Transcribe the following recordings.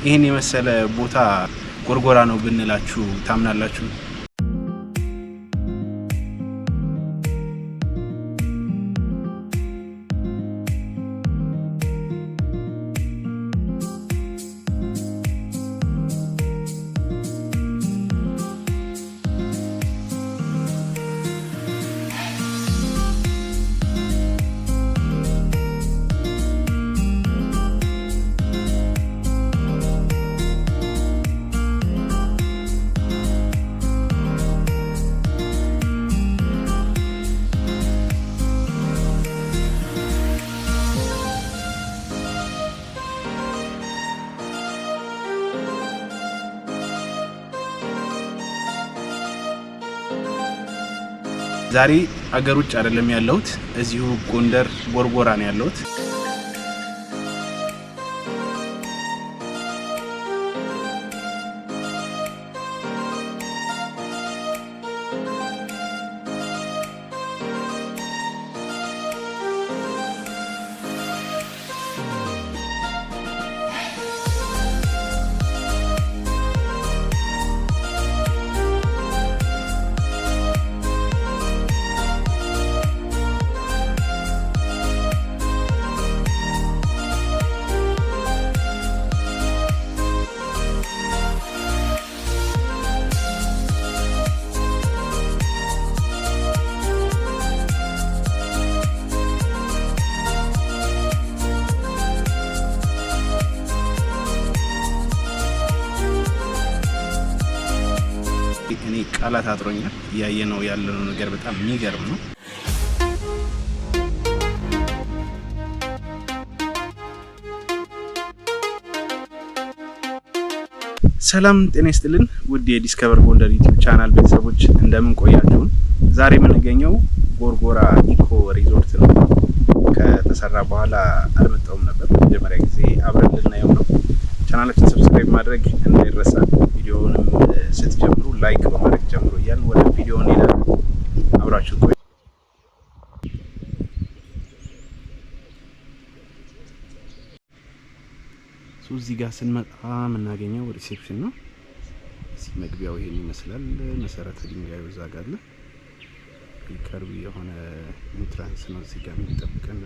ይሄን የመሰለ ቦታ ጎርጎራ ነው ብንላችሁ ታምናላችሁ? ዛሬ አገር ውጭ አይደለም ያለሁት እዚሁ ጎንደር ጎርጎራ ነው ያለሁት። እኔ ቃላት አጥሮኛል። ያየነው ያለው ነገር በጣም የሚገርም ነው። ሰላም ጤና ይስጥልን ውድ የዲስከቨር ጎንደር ዩቲዩብ ቻናል ቤተሰቦች እንደምን ቆያችሁ? ዛሬ የምንገኘው ጎርጎራ ኢኮ ሪዞርት ነው። ከተሰራ በኋላ አልመጣሁም ነበር። መጀመሪያ ጊዜ አብረን ልናየው ነው። ቻናላችን ሰብስክራይብ ማድረግ እንዳይረሳ፣ ቪዲዮውንም ስትጀምሩ ላይክ በማድረግ ጀምሩ እያልን ወደ ቪዲዮ እንሄዳለን። አብራችሁ ቆዩ። እዚህ ጋር ስንመጣ የምናገኘው ሪሴፕሽን ነው። እዚህ መግቢያው ይሄን ይመስላል። መሰረተ ድንጋዩ እዛ ጋር አለ። ቅርብ የሆነ ኢንትራንስ ነው እዚህ ጋር የሚጠብቀን።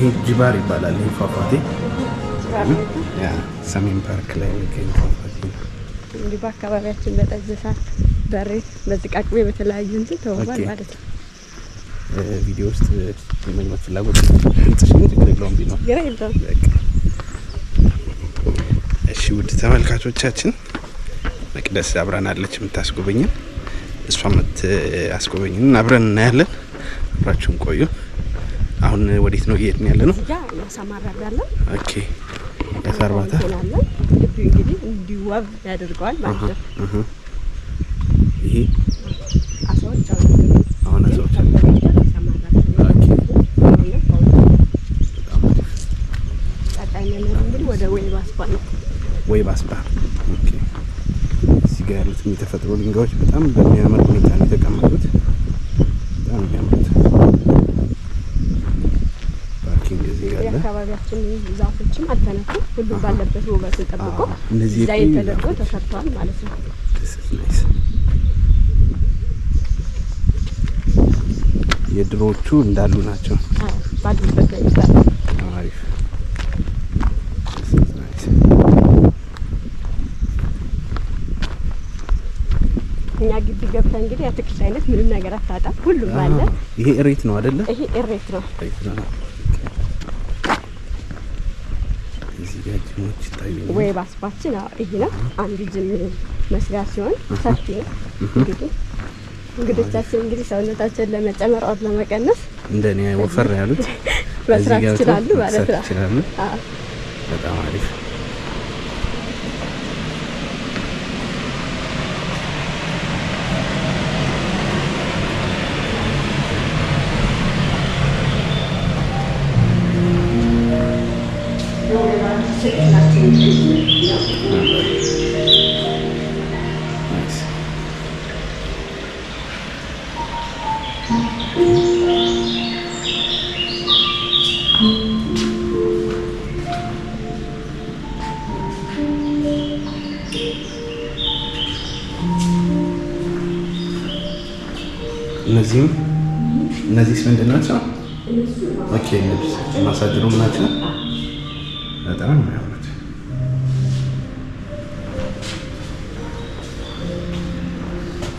ይሄ ጅባር ይባላል። ይሄ ፏፏቴ ያ ሰሜን ፓርክ ላይ የሚገኝ ፏፏቴ ነው። እንግዲህ በአካባቢያችን በጠጅሳት በሬ በዝቃቅቤ በተለያዩ እንትን ተውቧል ማለት ነው። ቪዲዮ ውስጥ የመግባት ፍላጎት እንጥሽን ችግር የለውም ቢኖር ግራ የለውም። እሺ ውድ ተመልካቾቻችን መቅደስ አብራናለች የምታስጎበኝን። እሷም አስጎበኝን አብረን እናያለን። አብራችሁን ቆዩ። አሁን ወዴት ነው እየሄድን ያለ ነው? ያ ያሳማራዳለን። ኦኬ ያሳርባታ ግቢው እንግዲህ እንዲዋብ ያደርገዋል ማለት ነው። ይሄ አሳዎች አሁን አሳዎች ወደ ወይባ ስፓ ነው። ወይባ ስፓ ኦኬ። እዚህ ጋር ያሉት የተፈጥሮ ድንጋዮች በጣም በሚያምር ሁኔታ ነው የተቀመጡት። በጣም የሚያምሩት ፓርኪንግ እዚህ ጋር አለ። የአካባቢያችን ዛፎችም አልተነኩም። ሁሉም ባለበት ውበቱን ጠብቆ ዲዛይን ተደርጎ ተሰርቷል ማለት ነው። የድሮዎቹ እንዳሉ ናቸው። ባሉበት ላይ ይላል። አሪፍ እኛ ግቢ ገብታ እንግዲህ አትክልት አይነት ምንም ነገር አታጣም። ሁሉም አለ። ይሄ እሬት ነው አይደለ? ይሄ እሬት ነው። እዚህ ጋር ጅሞች ይታያሉ። ወይባ ስፓችን ይሄ ነው። አንዱ ጅም መስሪያ ሲሆን ሰፊ ነው። እንግዶቻችን እንግዲህ ሰውነታቸውን ለመጨመር ኦር ለመቀነስ እንደኔ ወፈር ያሉት መስራት ይችላሉ ማለት ነው። በጣም አሪፍ እነዚህ ምንድን ናቸው? ኦኬ ልብስ ማሳጅሩ ናቸው። በጣም የሚያምሩት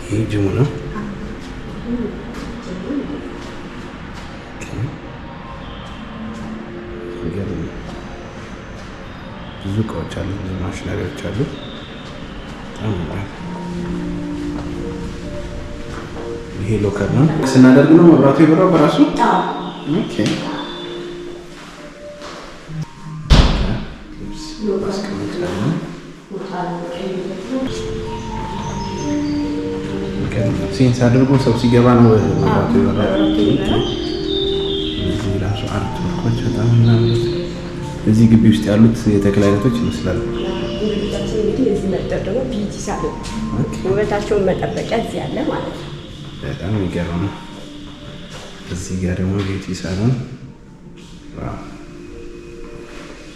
ይሄ ጅሙ ነው። ብዙ እቃዎች አሉ፣ ብዙ ማሽነሪዎች አሉ። በጣም ይሄ ሎከር ነው። ስናደርግ ነው መብራቱ የበራው በራሱ። ኦኬ ሴንስ አድርጎ ሰው ሲገባ ነው መብራቱ የበራው። እዚህ ራሱ አርት ወርኮች በጣም ምናምን እዚህ ግቢ ውስጥ ያሉት የተክል አይነቶች ይመስላሉ። እንግዲህ እዚህ መጠር ደግሞ ቢዩቲ ሳሎን ውበታቸውን መጠበቂያ እዚህ ያለ ማለት ነው። በጣም የሚገርም ነው። እዚህ ጋር ደግሞ ቢዩቲ ሳሎን ዋው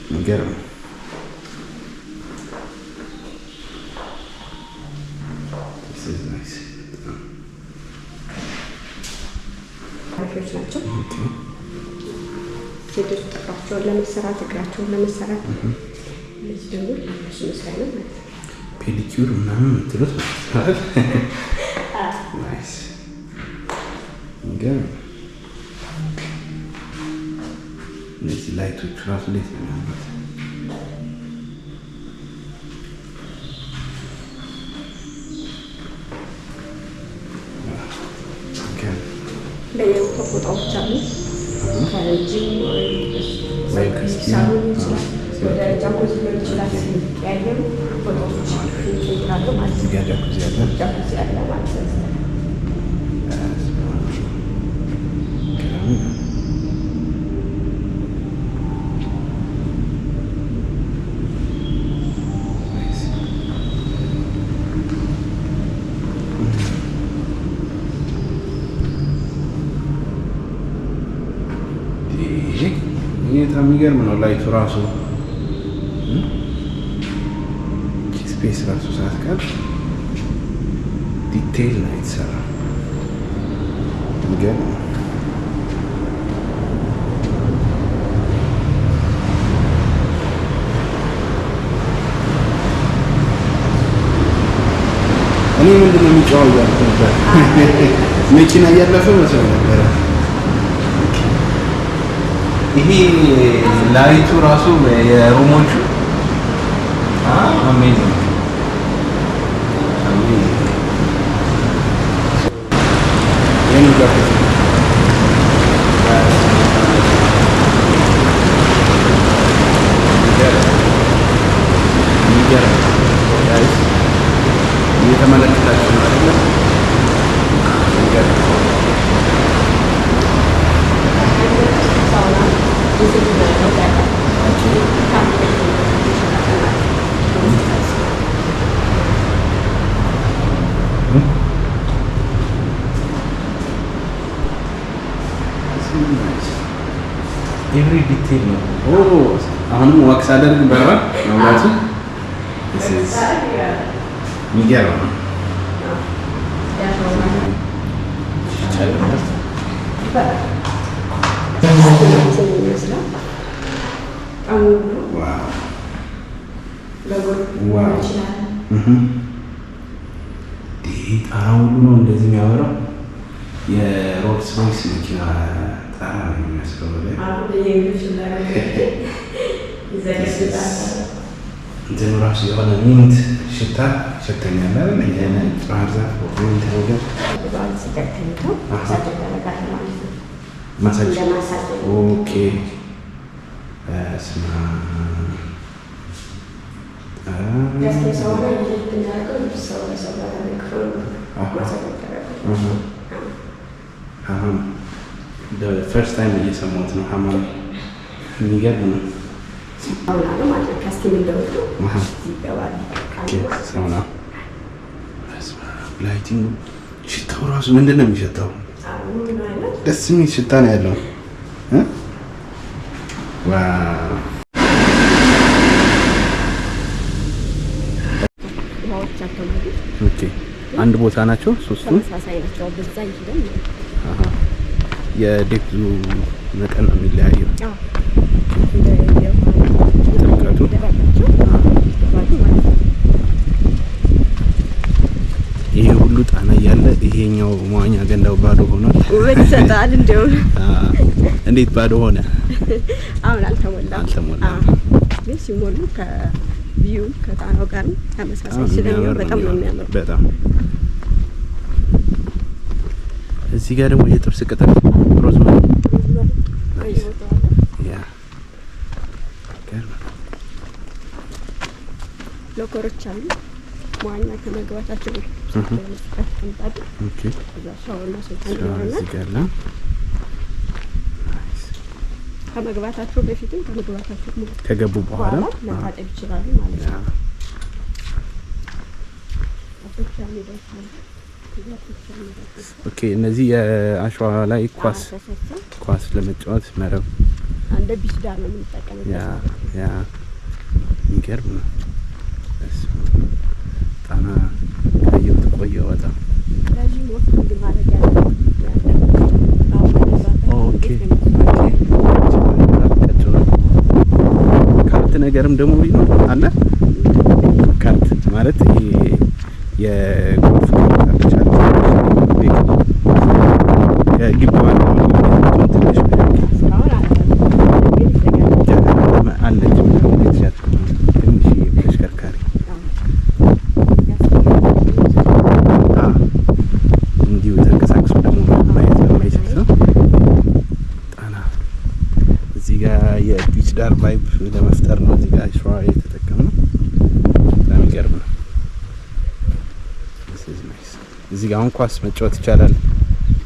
የሚገርም ነው። አሪፎች ናቸው። ሴቶች ጥፍራቸውን ለመሰራት እግራቸውን ለመሰራት እነዚህ ደግሞ እሱ መስሪያ ነው ማለት ነው። ፔዲኪዩር ምናምን የምትሉት ማለት ናይስ ግን እነዚህ ላይቶቹ ራሱ እንዴት ነው የሚያምሩት! ቦታዎች አሉ። ከጂም ወይ ሳሎን ይችላል፣ ወደ ጃኩዚ ሊሆን ይችላል። ያየሩ ቦታዎች ይችላሉ ማለት ነው። ጃኩዚ ያለ ማለት ነው። በጣም የሚገርም ነው። ላይቱ ራሱ ስፔስ ራሱ ሳትቀር ዲቴይል ነው የተሰራ። የሚገርም እኔ ምንድን ነው የሚጫወው እያልኩ ነበር። መኪና እያለፈ መስሎ ነበረ። ይሄ ላይቱ ራሱ የሩሞቹ አሜዚንግ እየተመለከታችሁ ነው አይደል? ኤቭሪ ዲቴል ነው። አሁንም ዋክስ አደርግ በራ መብራቱ የሚገርም ነው። ጣራ ሁሉ ነው እንደዚህ የሚያበራው። የሮልስ ሮይስ መኪና ጣራ ነው የሚመስለው። እንትኑ ራሱ የሆነ ሚንት ሽታ ሸተኛል አይደል? ባህር ዛፍ ሚንት ነገር ማሳጅ። ኦኬ ስማ ፈርስት ታይም እየሰማሁት ነው። ሀማም የሚገርም ነው። ላይቲንግ ሽታው ራሱ ምንድን ነው የሚሸታው? ደስ የሚል ሽታ ነው ያለው። አንድ ቦታ ናቸው ሶስቱም። የዴክዙ መጠን ነው የሚለያየው። ይሄ ሁሉ ጣና እያለ ይሄኛው መዋኛ ገንዳው ባዶ ሆኗል። ውበት ይሰጣል። እንደው እንዴት ባዶ ሆነ? አሁን አልተሞላም። ግን ሲሞሉ ከቪው ከጣናው ጋር ተመሳሳይ ስለሚሆን በጣም ነው የሚያምረው። በጣም እዚህ ጋር ደግሞ የጥብስ ቅጠል ሮዝመሪ ሎከሮች አሉ። መዋኛ ከመግባታቸው ከመግባታቸው በፊትም ከመግባታቸው ከገቡ በኋላ መታጠብ ይችላሉ ማለት ነው። ኦኬ እነዚህ የአሸዋ ላይ ኳስ ለመጫወት መረብ አንደ ቢች ዳር ነው የምንጠቀመው። ያ የሚገርም ነው። ጣና ካየሁት ቆየሁ በጣም። ካርት ነገርም ደግሞ ቢኖር አለ። ካርት ማለት ይሄ የጎልፍ ግቢዋ ትንሽ አለች ትንሽ ተሽከርካሪ እንዲሁ ተንቀሳቅሶ ደግሞ ማየት ለማይችል ሰው ጣና እዚህ ጋር የቢች ዳር ቫይብ ለመፍጠር ነው እዚህ ጋር ሸዋ የተጠቀምነው። በጣም ይገርም ነው። እዚህ ጋር አሁን ኳስ መጫወት ይቻላል።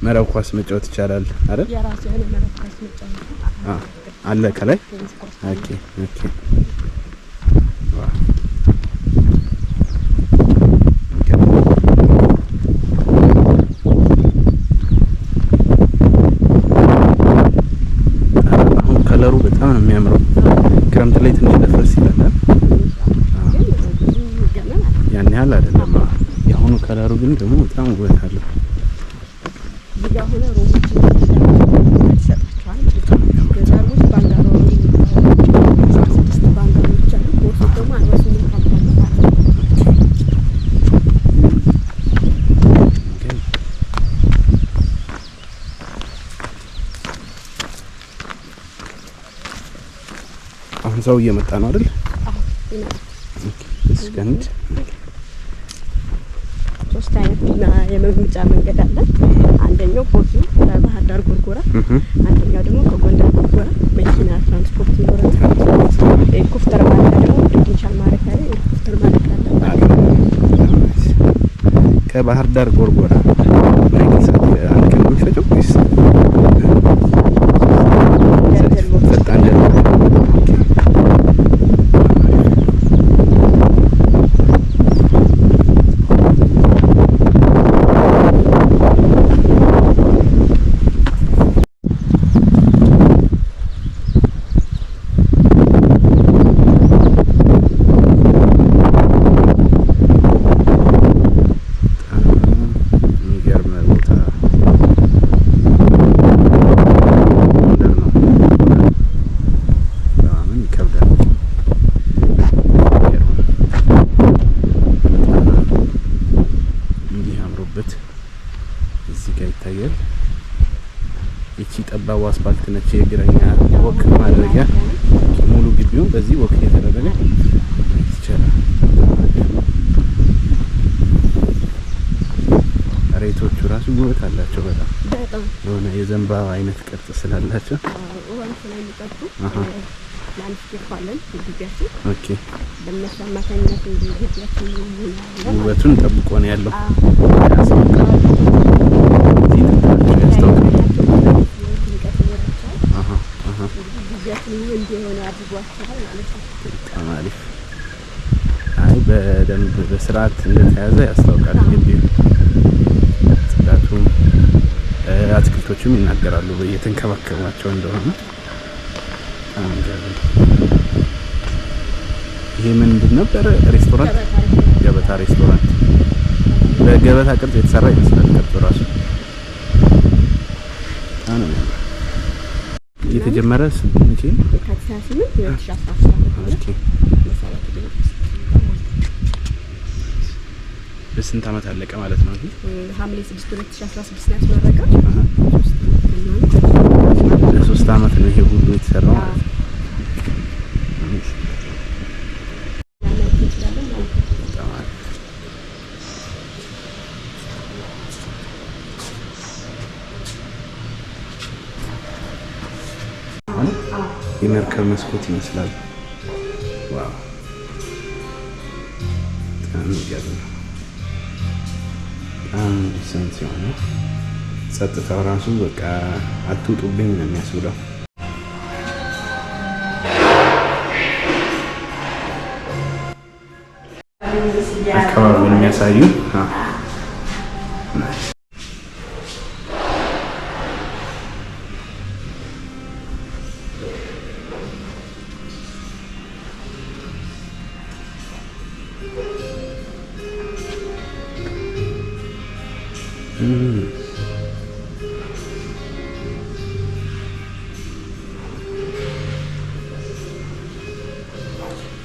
መረብ ኳስ መጫወት ይቻላል አይደል? የራሱ የሆነ መረብ ኳስ መጫወት አለ ከላይ። ኦኬ አሁን ከለሩ በጣም ነው የሚያምረው። ክረምት ላይ ትንሽ ደፈርስ ይላል። ያን ያህል አይደለም። የአሁኑ ከለሩ ግን ደግሞ በጣም ውበት አለው። ሰው እየመጣ ነው አይደል? አዎ ይመጣል። እሺ ከንድ ሶስት አይነትና የመምጫ መንገድ አለ። አንደኛው ቦቱ ባህር ዳር ጎርጎራ፣ አንደኛው ደግሞ ከጎንደር ጎርጎራ መኪና ትራንስፖርት ይኖራል። ኮፍተር ማለት ደግሞ ዲጂታል ማለት ያለ ኮፍተር ማለት አለ። ከባህር ዳር ጎርጎራ ማለት አንድ ቀን የሚፈጀው ወይስ ፈጣን ጀልባ? ይታያል። እቺ ጠባቡ አስፋልት ነች የእግረኛ ወክ ማድረጊያ። ሙሉ ግቢውን በዚህ ወክ እየተደረገ ይቻላል። ሬቶቹ ራሱ ውበት አላቸው በጣም የሆነ የዘንባባ አይነት ቅርጽ ስላላቸው ኦኬ ውበቱን ጠብቆ ነው ያለው። አይ በደንብ በስርዓት እንደተያዘ ያስታውቃል። ግቢው ጽዳቱም አትክልቶችም ይናገራሉ በየተንከባከቧቸው እንደሆነ። ይሄ ምንድን ነበር? ሬስቶራንት፣ ገበታ ሬስቶራንት። በገበታ ቅርጽ የተሰራ ይመስላል ቅርጹ ራሱ። የተጀመረ መቼ ነው? በስንት አመት አለቀ ማለት ነው? ሐምሌ 6 2016 ነው ያስመረቀው። ለሶስት አመት ነው ይሄ ሁሉ የተሰራው ማለት ነው። የመርከብ መስኮት ይመስላል። ዋው በጣም ዲሰንት የሆነ ጸጥታው ራሱ በቃ አትውጡብኝ ነው የሚያስብለው። አካባቢውን የሚያሳዩ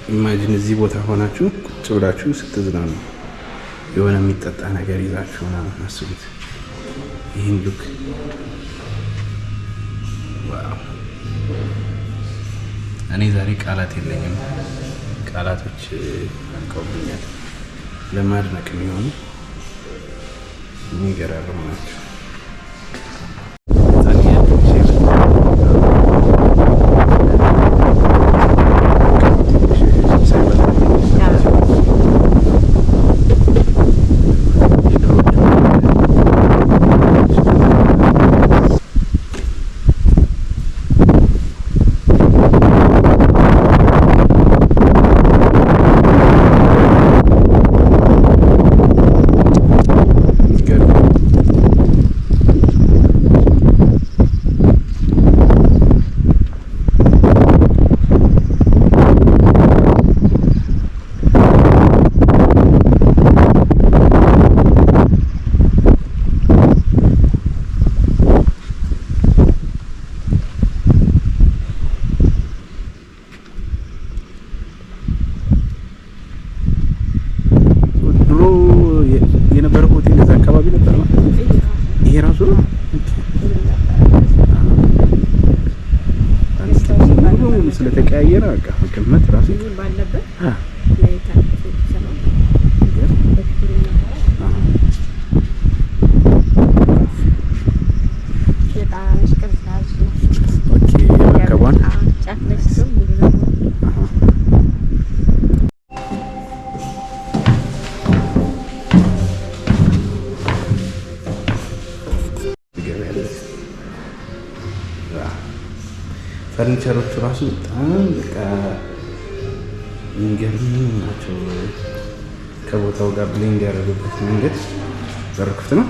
ኢማጂን እዚህ ቦታ ሆናችሁ ቁጭ ብላችሁ ስትዝናኑ የሆነ የሚጠጣ ነገር ይዛችሁ ምናምን አስቡት። ይህን ሉክ ዋው! እኔ ዛሬ ቃላት የለኝም፣ ቃላቶች አልቀውብኛል። ለማድነቅ የሚሆኑ የሚገራርሙ ናቸው። ፈርኒቸሮቹ ራሱ በጣም በቃ የሚገርሙ ናቸው። ከቦታው ጋር ብሌንድ ያደረጉበት መንገድ በር ክፍት ነው።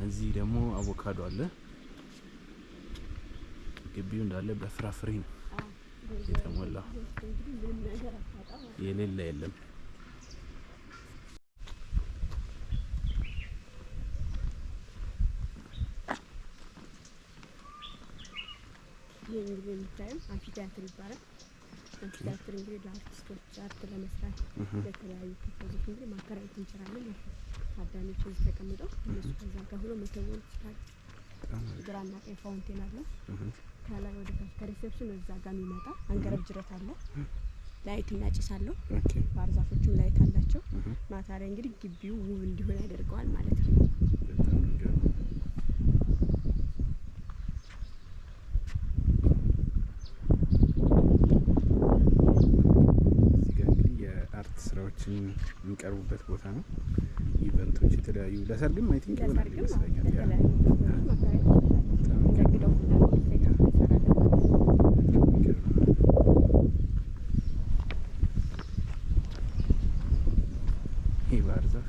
እዚህ ደግሞ አቮካዶ አለ። ግቢው እንዳለ በፍራፍሬ ነው የተሞላ፣ የሌለ የለም። ይሄ እንግዲህ የምታየው አምፊቲያትር ይባላል። አምፊቲያትር እንግዲህ ለአርቲስቶች አርት ለመስራት ለተለያዩ ክፍሎች እንግዲህ ማከራየት እንችላለን። ታዳሚዎች እዚህ ተቀምጠው እነሱ ከዛ ጋር ሆኖ መተወን ይችላል። ግራና ቀኝ ፋውንቴን አለ። ከላይ ወደ ታች ከሪሴፕሽን እዛ ጋር የሚመጣ አንገረብ ጅረት አለ። ላይት እና ጭስ አለው። ባህር ዛፎችም ላይት አላቸው። ማታ ላይ እንግዲህ ግቢው ውብ እንዲሆን ያደርገዋል ማለት ነው። ስራዎችን የሚቀርቡበት ቦታ ነው። ኢቨንቶች የተለያዩ ለሰርግም አይ ቲንክ ይሆናል ይመስለኛል። ይሄ ባህር ዛፍ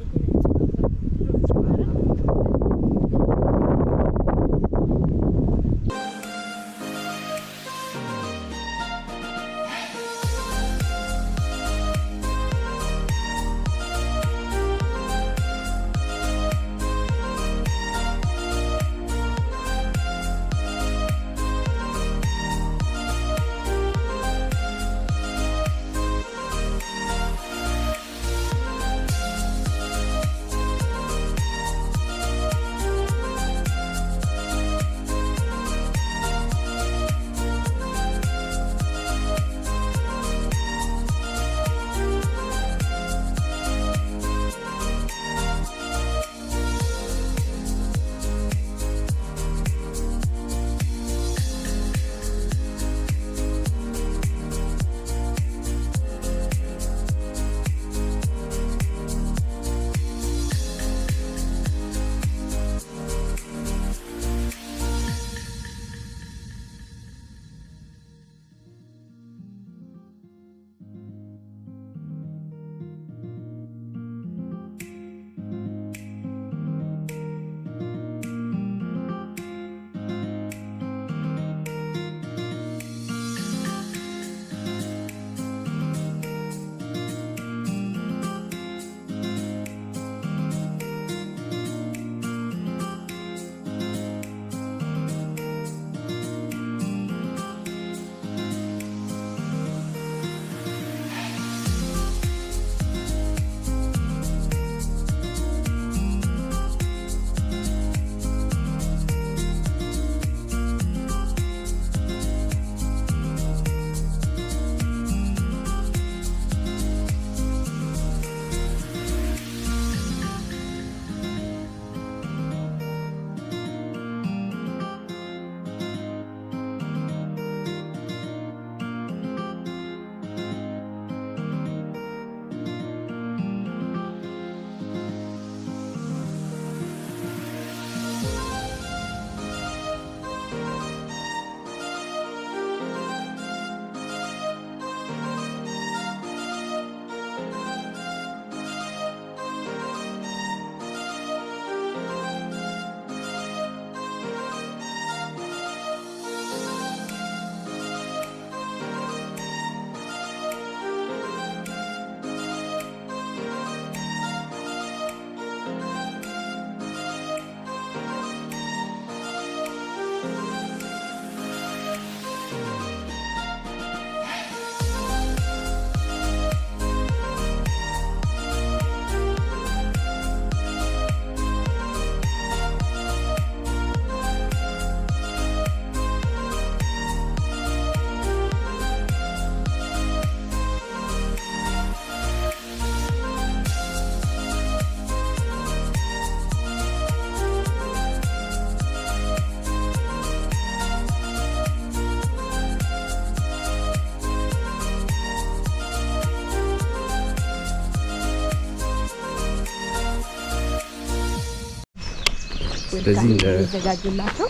ስለዚህ የሚዘጋጅላቸው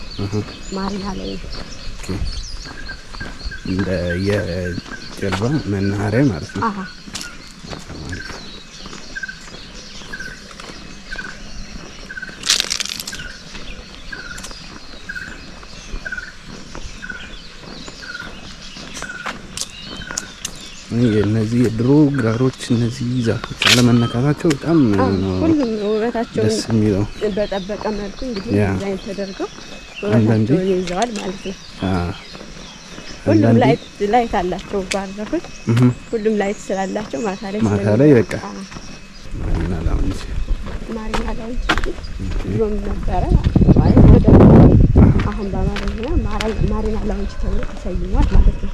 ማሪና ላይ እንደ የጀልባ መናኸሪያ ማለት ነው። እነዚህ የድሮ ግራሮች እነዚህ ዛፎች አለመነካታቸው በጣም ሁሉም ውበታቸውን ደስ የሚለው በጠበቀ መልኩ እንግዲህ ዲዛይን ተደርገው ውበታቸውን ይዘዋል ማለት ነው። ሁሉም ላይት አላቸው ባረፉት ሁሉም ላይት ስላላቸው ማታ ላይ በቃ ማሪና ላውንጅ ድሮም ነበረ ማለት ወደ አሁን በአማርኛ ማሪና ላውንጅ ተብሎ ተሰይሟል ማለት ነው።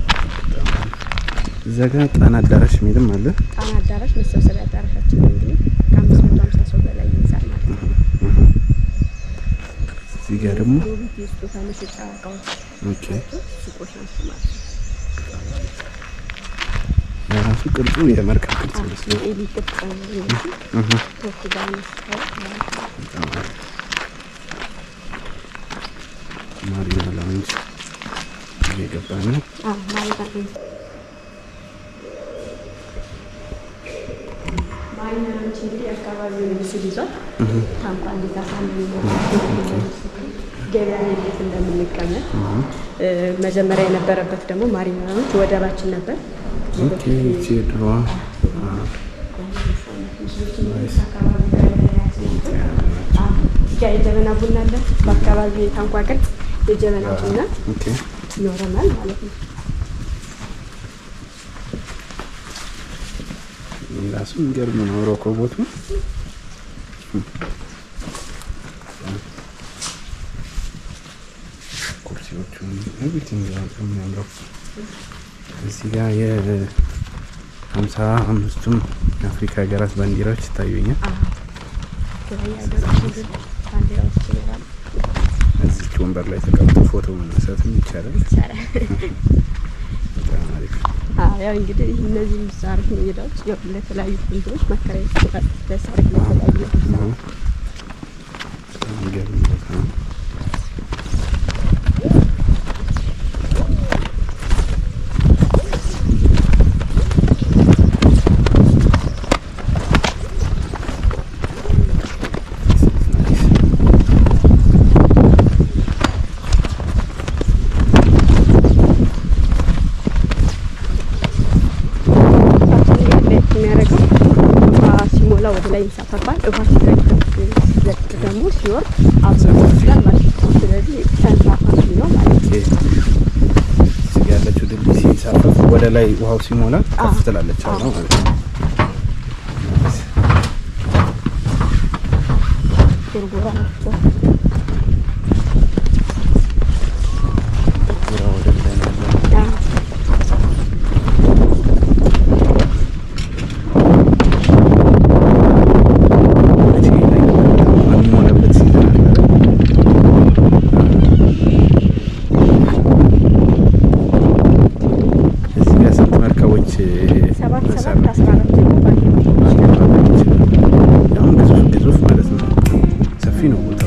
እዛ ጋር ጣና አዳራሽ የሚልም አለ። ጣና አዳራሽ መሰብሰቢያ አዳራሻችን እንግዲህ ከ550 ሰው በላይ ይይዛል ማለት ነው። እዚህ ጋር ደግሞ የስጦታ መሸጫ እቃዎች ሱቆች ናቸው ማለት ነው። የራሱ ቅርጹ የመርከብ ቅርጽ ነው። ኤሊ ቅርጽ ነው። ማሪና ላውንጅ እየገባ ነው። ማሪናዎች እንግዲህ አካባቢውን ምስል ይዟል። ታንኳ እንዴት ገበያ እንዴት እንደምንቀመጥ መጀመሪያ የነበረበት ደግሞ ማሪናዎች ወደባችን ነበር። ድሮዋ የጀበና ቡና አለ። በአካባቢ የታንኳ ቅርጽ የጀበና ቡና ይኖረናል ማለት ነው። ራሱ የሚገርም ነው። ሮኮቦቱ ኩርሲዎቹ ኤቭሪቲንግ በጣም የሚያምረው። እዚህ ጋር የ55ቱም የአፍሪካ ሀገራት ባንዲራዎች ይታዩኛል። እዚች ወንበር ላይ ተቀምጦ ፎቶ መነሳትም ይቻላል። ያው እንግዲህ እነዚህ ሳሪፍ ሜዳዎች ያው ለተለያዩ እንትኖች መከራየት ይችላል። ለሳሪፍ ለተለያዩ ወደ ላይ ይንሳፈፋል። ውሃ ሲለቅ ደግሞ ሲወርድ አብሮ ይወስዳል ማለት ነው። ስለዚህ ተንሳፋፊ ነው ማለት ነው። እዚህ ያለችው ድልድይ ሲንሳፈፍ ወደ ላይ ውሃው ሲሞላ ከፍ ትላለች ማለት ነው። ጎርጎራ ነው። ግዙፍ ማለት ነው። ሰፊ ነው ቦታ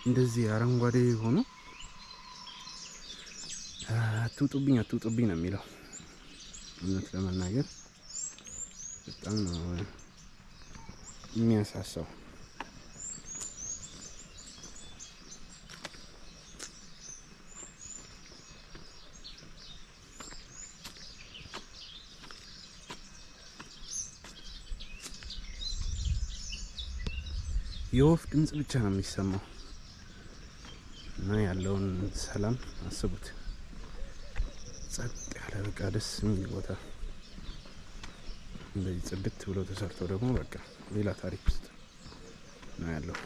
እንደዚህ አረንጓዴ ሆኖ አትውጡብኝ ነው የሚለው። እውነት ለመናገር በጣም ነው የሚያሳሳው። የወፍ ድምጽ ብቻ ነው የሚሰማው እና ያለውን ሰላም አስቡት። ጸጥ ያለ በቃ ደስ የሚል ቦታ እንደዚህ ጽድት ብሎ ተሰርቶ ደግሞ በቃ ሌላ ታሪክ ውስጥ ነው ያለው።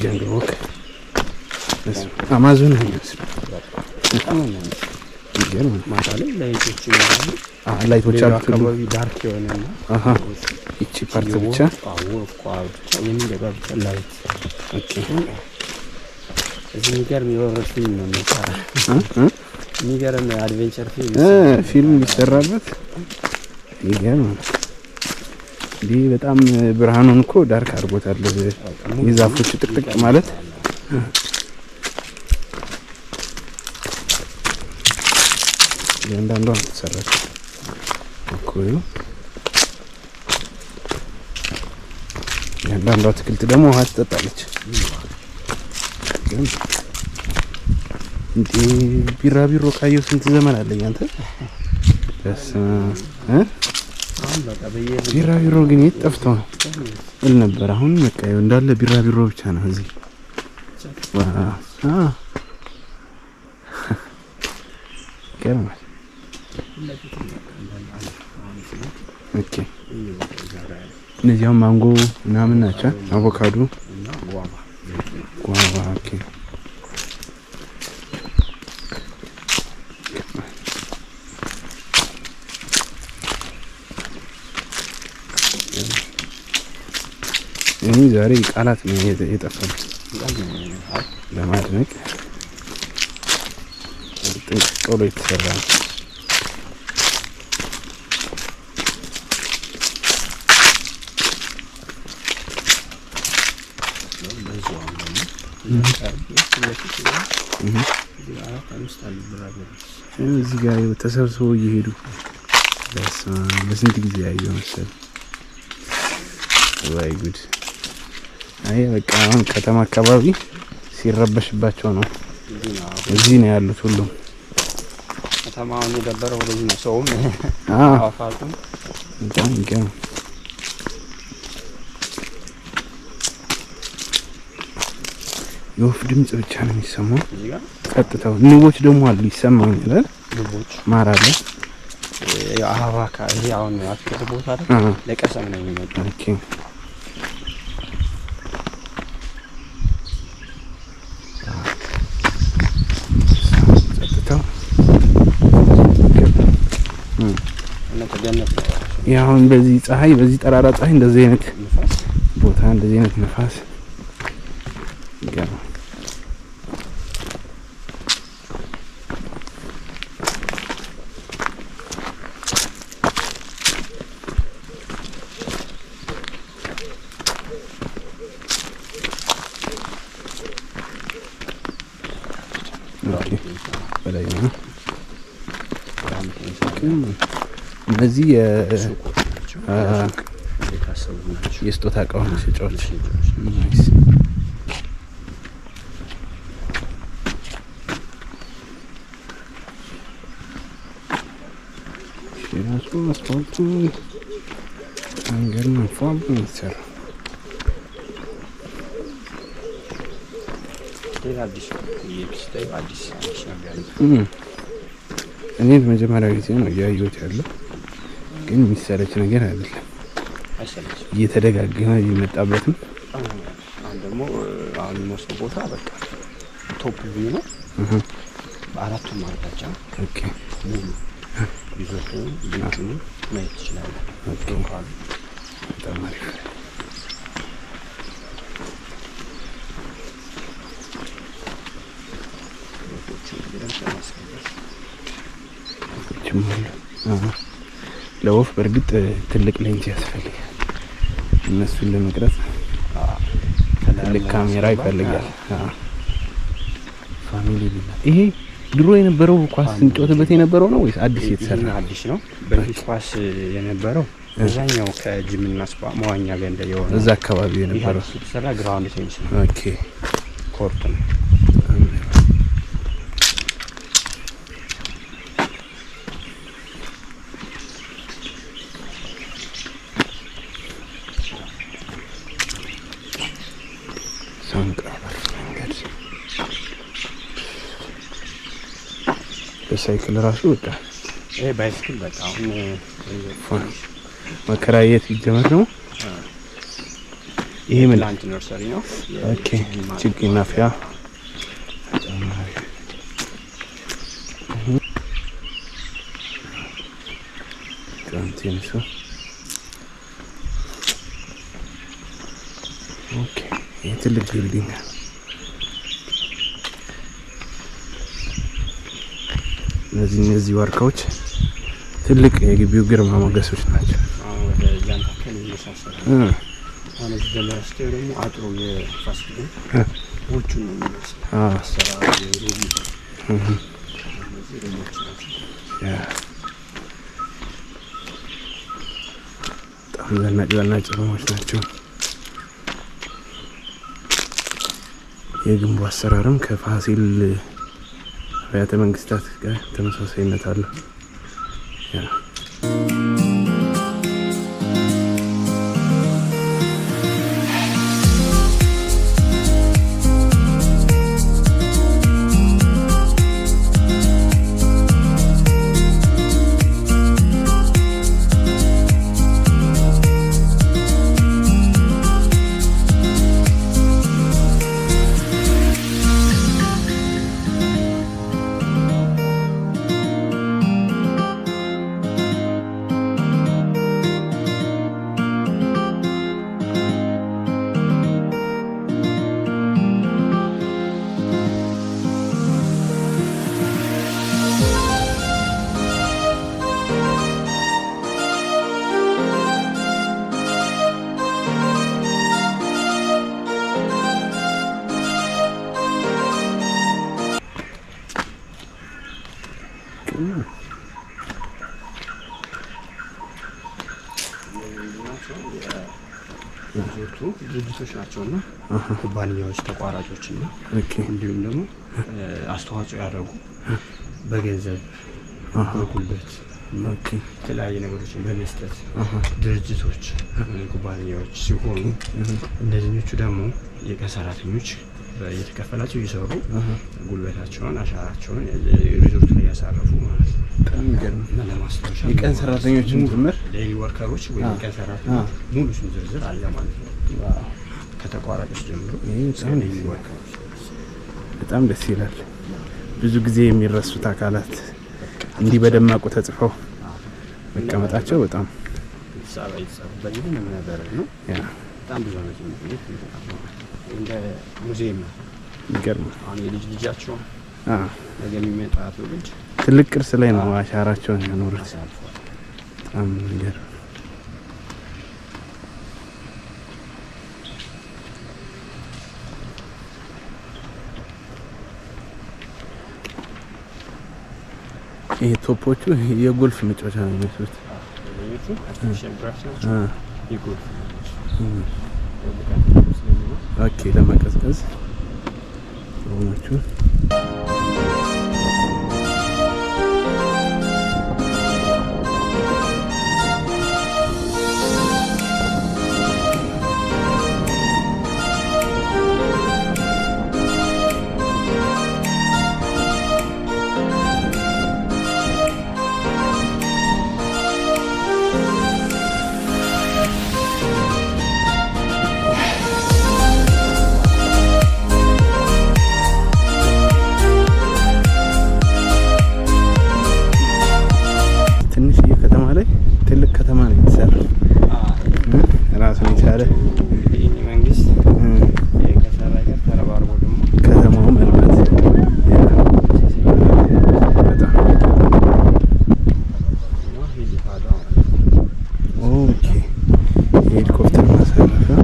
ጀንግል ወክ አማዞን ነው የሚመስለው። ማታ ላይ ላይቶች ይኖራሉ። ላይቶች አሉ። አካባቢ ዳርክ የሆነና እቺ ፓርት ብቻ የሚገባ ብቻ ላይት። ኦኬ እዚህ የሚገርም የሆረር ፊልም ነው የሚሰራ። የሚገርም አድቬንቸር ፊልም ሊሰራበት ይገርም። እንዲህ በጣም ብርሃኑን እኮ ዳርክ አድርጎታል። የዛፎቹ ጥቅጥቅ ማለት ያንዳንዷ ተሰራች እኮ ነው። ያንዳንዷ አትክልት ደግሞ ውሃ ትጠጣለች። እንዴ ቢራቢሮ ካየው ስንት ዘመን አለኝ አንተ ቢራቢሮ ግን የት ጠፍቶ ነው እል ነበር። አሁን በቃ እንዳለ ቢራቢሮ ብቻ ነው እዚህ። ገርማል። ኦኬ እነዚያው ማንጎ ምናምን ናቸው። አቮካዶ፣ ጓቫ። ኦኬ እኔ ዛሬ ቃላት ነው የጠፋኝ። ለማድነቅ ጥንቅቅ ብሎ የተሰራ ነው። እዚህ ጋር ተሰብስበው እየሄዱ በስንት ጊዜ ያየው መሰል። ወይ ጉድ! አይ በቃ አሁን ከተማ አካባቢ ሲረበሽባቸው ነው እዚህ ነው ያሉት ሁሉም። ከተማውን የደበረው ወደዚህ ነው። ሰውም አፋቱም እንጃ የወፍ ድምጽ ብቻ ነው የሚሰማው። ቀጥታው ንቦች ደግሞ አሉ ይሰማኛል። ንቦች ማር አለ። የአበባ ይሄ አሁን አትክልት ቦታ አይደል? ለቀሰም ነው የሚመጣው። ኦኬ ቀጥታው ያሁን በዚህ ፀሐይ በዚህ ጠራራ ፀሐይ እንደዚህ አይነት ቦታ እንደዚህ አይነት ነፋስ በላይ ነው። እነዚህ የስጦታ እቃዎች መሸጫዎች ናይስ። ራሱ አስፋልቱ መንገድ ነው ፏም ይሰራ እኔ መጀመሪያ ጊዜ ነው ያየሁት ያለው፣ ግን የሚሰለች ነገር አይደለም። እየተደጋገመ እየመጣበትም አሁን ደግሞ አሁን ሞስት ቦታ በቃ ቶፕ ቪው ነው። በአራቱም አቅጣጫ ኦኬ ሙሉ ይዞቱን ቤቱን ማየት ይችላል። ኦኬ በጣም አሪፍ ለወፍ በእርግጥ ትልቅ ሌንስ ያስፈልጋል። እነሱን ለመቅረጽ ትልቅ ካሜራ ይፈልጋል። ፋሚሊ ቢላ ይሄ ድሮ የነበረው ኳስ እንጫወትበት የነበረው ነው ወይስ አዲስ የተሰራ? አዲስ ነው። በፊት ኳስ የነበረው እዛኛው ከጂምና ስፓ መዋኛ ገንዳ የሆነ እዛ አካባቢ የነበረው የተሰራ ግራውንድ ቴኒስ ነው። ኦኬ ኮርት ነው። በሳይክል ራሱ በቃ ይሄ ባይስክል በቃ አሁን መከራየት ይጀመር ነው። ይሄ ምን ላንች ነርሰሪ ነው። ኦኬ ችግኝ ማፍያ ካንቲንሱ ኦኬ ይሄ ትልቅ ቢልዲንግ ነው። እነዚህ ዋርካዎች ትልቅ የግቢው ግርማ ሞገሶች ናቸው። አሁን ወደ ጃንታ ከለ ይመሳሰላል። አሁን እዚህ ደረስቴው ደግሞ አጥሩ የፋሲል ውጭ ነው የሚመስለው። አሰራሩ የሩቢ እነዚህ ሩሞች ናቸው። በጣም ዘናጭ ሩሞች ናቸው። የግንቡ አሰራርም ከፋሲል አብያተ መንግስታት ጋር ተመሳሳይነት አለው። ድርጅቶች ናቸውና ኩባንያዎች፣ ተቋራጮችና እንዲሁም ደግሞ አስተዋጽኦ ያደረጉ በገንዘብ በጉልበት የተለያዩ ነገሮችን በመስጠት ድርጅቶች፣ ኩባንያዎች ሲሆኑ እንደዚህኞቹ ደግሞ የቀን ሰራተኞች የተከፈላቸው እየሰሩ ጉልበታቸውን አሻራቸውን ሪዞርቱ ላይ ያሳረፉ ማለት ነው። በጣም ይገርም። ለማስታወሻ የቀን ሰራተኞችን ጭምር ዴይሊ ወርከሮች ወይ የቀን ሰራተኞች ሙሉ ስም ዝርዝር አለ ማለት ነው። ከተቋራጮች ጀምሮ ዴይሊ ወርከሮች በጣም ደስ ይላል። ብዙ ጊዜ የሚረሱት አካላት እንዲህ በደማቁ ተጽፈው መቀመጣቸው በጣም በዚህ ነው ነው። በጣም ብዙ አመት ነው እንደ ሙዚየም ነው። ይገርም። አሁን የልጅ ልጃቸው ነገ የሚመጣ ትውልድ ትልቅ ቅርስ ላይ ነው አሻራቸውን ያኖሩት። በጣም ይገርም። ይሄ ቶፖቹ የጎልፍ መጫወቻ ነው የሚመስሉት። ኦኬ ለመቀዝቀዝ ሆኖቹ መንግስት ከሰራ ጋር ተረባርቦ ደግሞ ከተማው መልማት በጣም ኦኬ ሄሊኮፕተር ማሳረፊያ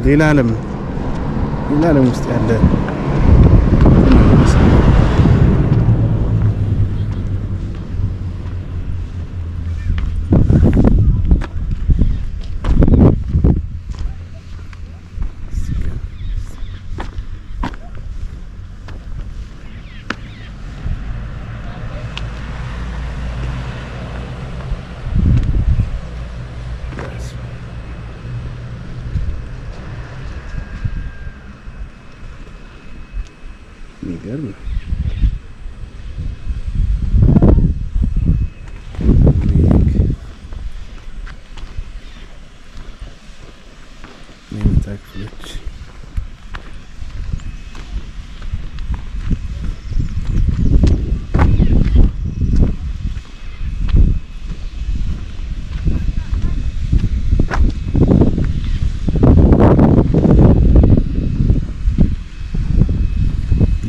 ሌላ ዓለም ውስጥ ያለ የሚገርም ነው። መኝታ ክፍሎች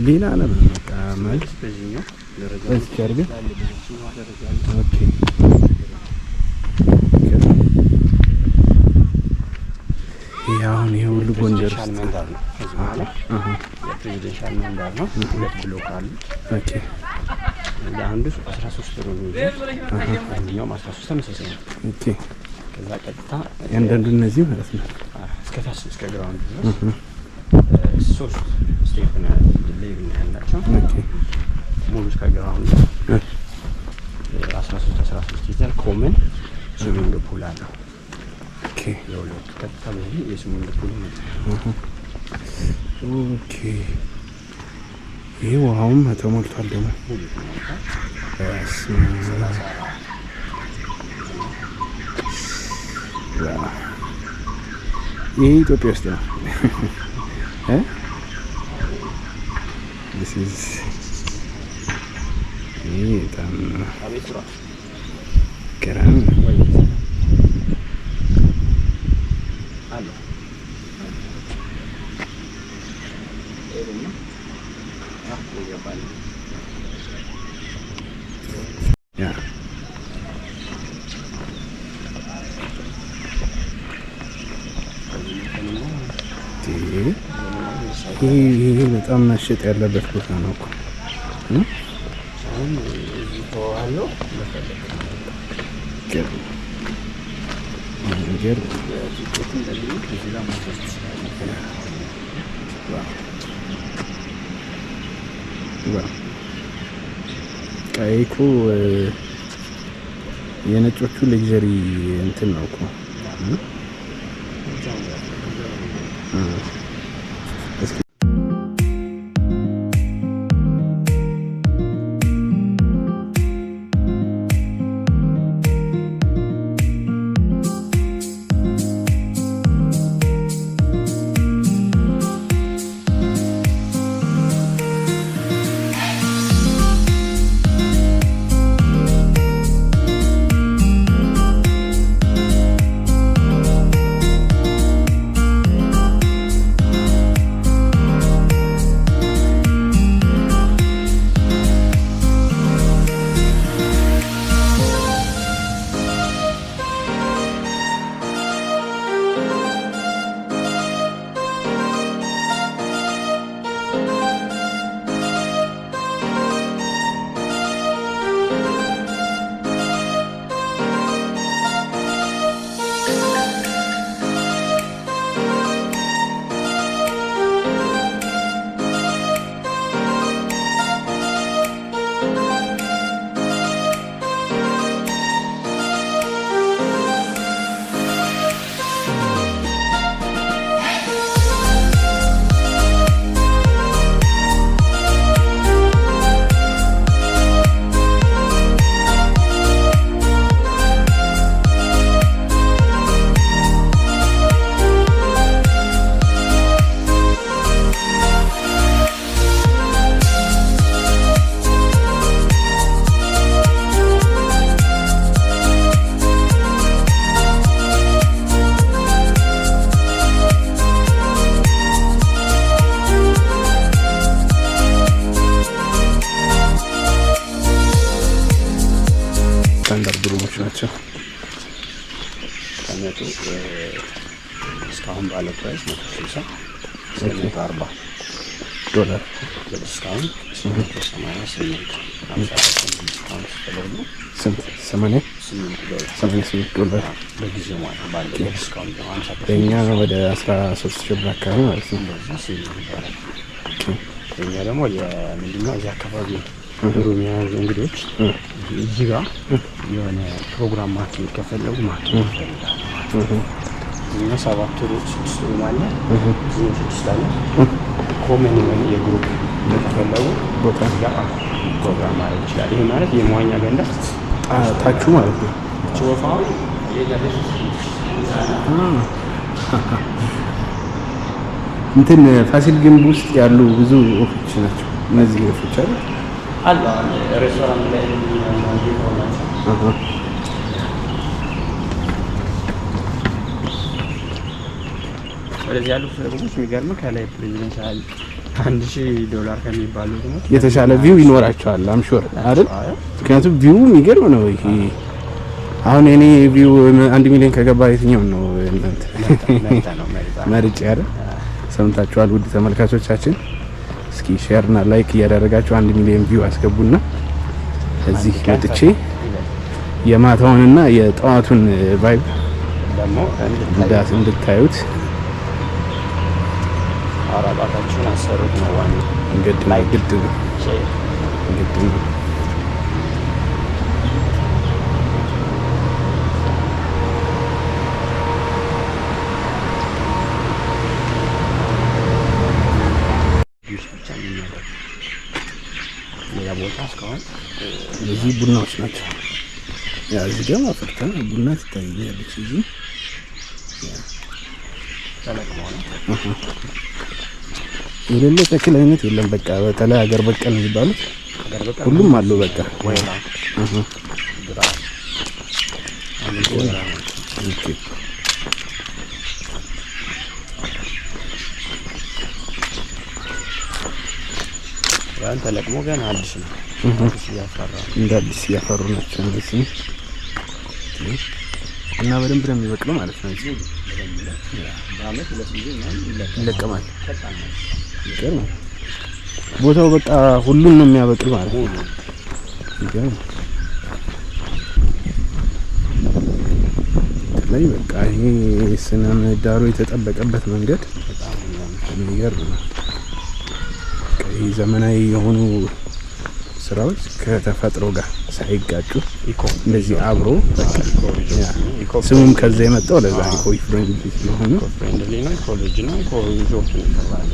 ሌላ ዓለም ነው። በቃ ማለት በዚህኛው ደረጃ በዚህ አድርገን ኦኬ ይሄ ሁሉ ጎንደር መንደር ነው። ከዚህ በኋላ የፕሬዚደንሻል መንደር ነው። ሁለት ብሎክ አሉ። ኦኬ ለአንዱ 13 ሩም ይይዛል። አንደኛው 13 ተመሳሳይ ነው። ኦኬ ከዛ ቀጥታ ያንዳንዱ እነዚህ ማለት ነው እስከ ታች እስከ ግራውንድ ድረስ ሶስት ስቴፕ ነው ሌቭል ያላቸው። ኦኬ ሙሉ እስከ ግራውንድ 13 ይይዛል። ኮመን ስዊሚንግ ፑል አለው። ኦኬ የሁለቱ ቀጥታ በዚህ የስዊሚንግ ፑል ነው። ኦኬ ይሄ ውሃውም ተሞልቷል ደግሞ ይሄ ኢትዮጵያ ውስጥ ነው። ይሄ በጣም ገራሚ አለው ይሄ በጣም መሸጥ ያለበት ቦታ ነው እኮ አሁን እዚህ ተዋለው ለፈለክ ቀይኩ የነጮቹ ሌክዠሪ እንትን ነው እኮ ስታንዳርድ ሩሞች ናቸው። ከመቶ እስካሁን ባለው ፕራይስ $160 ዶላር በዲስካውንት $888 $88 በጊዜው ማለት ባለው ዲስካውንት ነው። 50% በእኛ ወደ 13,000 ብር አካባቢ ማለት ነው። እኛ ደግሞ የምንድነው እዚህ አካባቢ ኦሮሚያ እንግዶች እዚህ ጋር የሆነ ፕሮግራም ማኪ ከፈለጉ ማኪ ይፈልጋሉ። እኛ 7 ሩም 6 ሩም አለ እዚህ 6 አለ ኮመን የሆነ የግሩፕ ከፈለጉ ቦታ ጋር ፕሮግራም ማድረግ ይችላል። ይሄ ማለት የመዋኛ ገንዳ ታቹ ማለት ነው። ቾፋው የጋደስ እንትን ፋሲል ግንብ ውስጥ ያሉ ብዙ ኦፊስ ናቸው እነዚህ ኦፊስ አይደል አለ ሬስቶራንት ላይ ነው ናቸው። ወደዚህ ያሉ ሰዎች የሚገርም ከላይ ፕሬዚደንሻል $1,000 ከሚባሉ ደግሞ የተሻለ ቪው ይኖራቸዋል አምሹር አይደል? ምክንያቱም ቪው የሚገርም ነው። ይሄ አሁን እኔ ቪው 1 ሚሊዮን ከገባ የትኛው ነው እናንተ መርጬ አይደል? ሰምታችኋል ውድ ተመልካቾቻችን። እስኪ ሼር እና ላይክ እያደረጋችሁ 1 ሚሊዮን ቪው አስገቡና እዚህ መጥቼ የማታውንና የጠዋቱን ቫይብ ደግሞ እንድታዩት አራባታችሁን አሰሩት ነው ዋናው። ግድ ነው። ሌላ ቦታ እስካሁን እዚህ ቡናዎች ናቸው። ያ እዚህ ደግሞ አፍርታ ቡና ትታያለች። እዚህ የሌለ ተክል አይነት የለም። በቃ በተለይ ሀገር በቀል የሚባሉት ሁሉም አሉ። በቃ ወይላ ያን ተለቅሞ ገና አዲስ ነው እንደ አዲስ ያፈሩ ናቸው እንደዚህ እና በደንብ ነው የሚበቅለው ማለት ነው። እዚህ በአመት 2 ጊዜ ይለቀማል። ይገርም ቦታው በቃ ሁሉን ነው የሚያበቅል ማለት ነው። ይገርም ላይ በቃ ይሄ ስነ ምህዳሩ የተጠበቀበት መንገድ በጣም የሚገርም ነው። ይሄ ዘመናዊ የሆኑ ስራዎች ከተፈጥሮ ጋር ሳይጋጩ እንደዚህ አብሮ በቃ ስሙም ከዛ የመጣው ለዛ ኢኮ ፍሬንድሊ ስለሆነ ፍሬንድሊ ነው። ኢኮሎጂ ነው። ኢኮ ሪዞርት ነው ተባለ።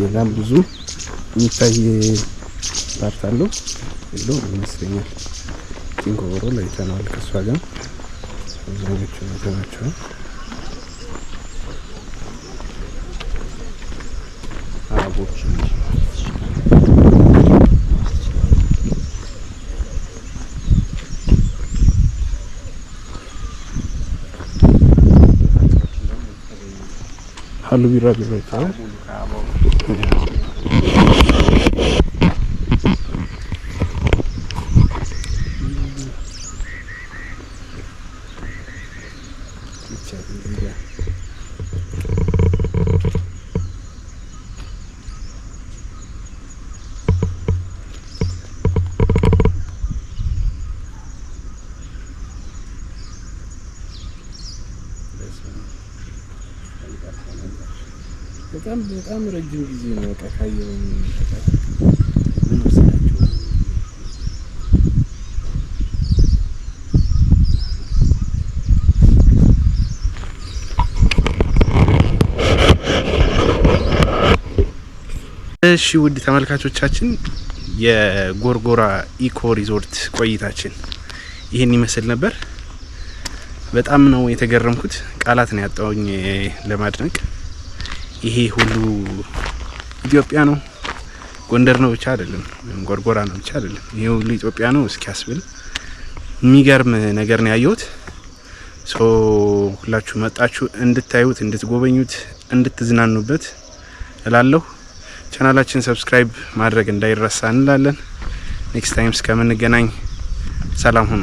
ሌላም ብዙ የሚታይ ፓርት አለው እንደው ይመስለኛል። ኪንጎሮ ላይ ተናል ከሷ ጋር ብዙዎች ናቸው። አቦች halu bira ta በጣም ረጅም ጊዜ ነው በቃ ካየው ምን ወሰዳችሁ? እሺ ውድ ተመልካቾቻችን የጎርጎራ ኢኮ ሪዞርት ቆይታችን ይሄን ይመስል ነበር። በጣም ነው የተገረምኩት። ቃላት ነው ያጣውኝ ለማድነቅ። ይሄ ሁሉ ኢትዮጵያ ነው፣ ጎንደር ነው ብቻ አይደለም፣ ጎርጎራ ነው ብቻ አይደለም። ይሄ ሁሉ ኢትዮጵያ ነው እስኪያስብል የሚገርም ነገር ነው ያየሁት። ሁላችሁ መጣችሁ እንድታዩት፣ እንድትጎበኙት፣ እንድትዝናኑበት እላለሁ። ቻናላችን ሰብስክራይብ ማድረግ እንዳይረሳ እንላለን። ኔክስት ታይም እስከምንገናኝ ሰላም ሁኑ።